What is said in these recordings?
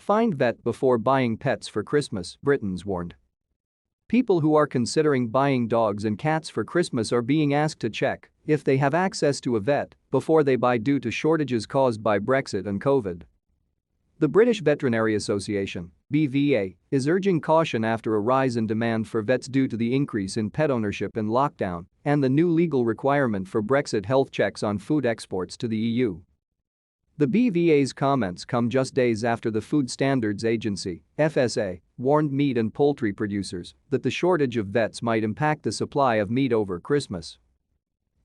Find vet before buying pets for Christmas, Britons warned. People who are considering buying dogs and cats for Christmas are being asked to check if they have access to a vet before they buy due to shortages caused by Brexit and Covid. The British Veterinary Association, BVA, is urging caution after a rise in demand for vets due to the increase in pet ownership in lockdown and the new legal requirement for Brexit health checks on food exports to the EU. The BVA's comments come just days after the Food Standards Agency, FSA, warned meat and poultry producers that the shortage of vets might impact the supply of meat over Christmas.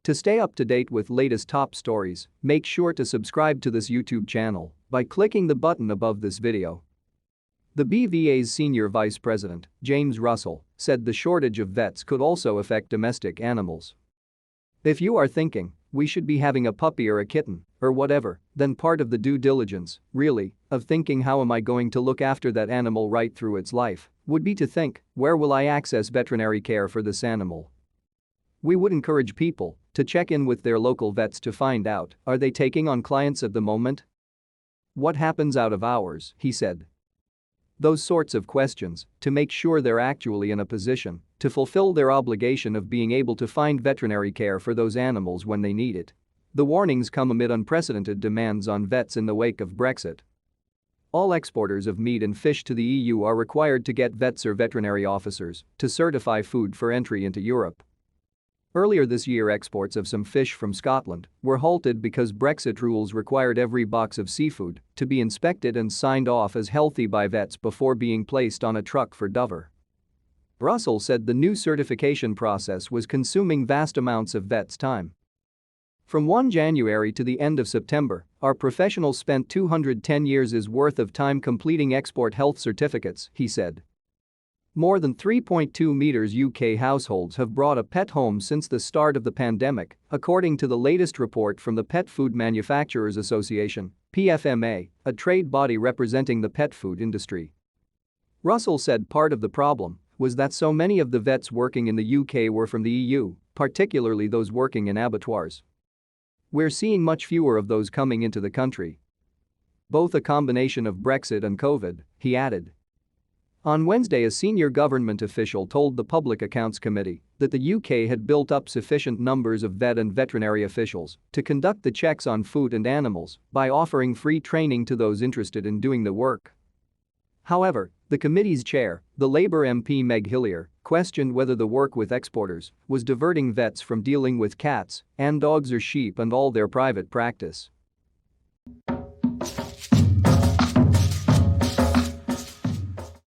To stay up to date with latest top stories, make sure to subscribe to this YouTube channel by clicking the button above this video. The BVA's senior vice president, James Russell, said the shortage of vets could also affect domestic animals. If you are thinking, we should be having a puppy or a kitten, or whatever, then part of the due diligence, really, of thinking how am I going to look after that animal right through its life, would be to think, where will I access veterinary care for this animal? We would encourage people to check in with their local vets to find out, are they taking on clients at the moment? What happens out of hours, he said. Those sorts of questions to make sure they're actually in a position to fulfill their obligation of being able to find veterinary care for those animals when they need it. The warnings come amid unprecedented demands on vets in the wake of Brexit. All exporters of meat and fish to the EU are required to get vets or veterinary officers to certify food for entry into Europe. Earlier this year, exports of some fish from Scotland were halted because Brexit rules required every box of seafood to be inspected and signed off as healthy by vets before being placed on a truck for Dover. Russell said the new certification process was consuming vast amounts of vets' time. From 1 January to the end of September, our professionals spent 210 years' worth of time completing export health certificates, he said. More than 3.2 million UK households have brought a pet home since the start of the pandemic, according to the latest report from the Pet Food Manufacturers Association, PFMA, a trade body representing the pet food industry. Russell said part of the problem was that so many of the vets working in the UK were from the EU, particularly those working in abattoirs. We're seeing much fewer of those coming into the country. Both a combination of Brexit and Covid, he added. On Wednesday, a senior government official told the Public Accounts Committee that the UK had built up sufficient numbers of vet and veterinary officials to conduct the checks on food and animals by offering free training to those interested in doing the work. However, the committee's chair, the Labour MP Meg Hillier, questioned whether the work with exporters was diverting vets from dealing with cats and dogs or sheep and all their private practice.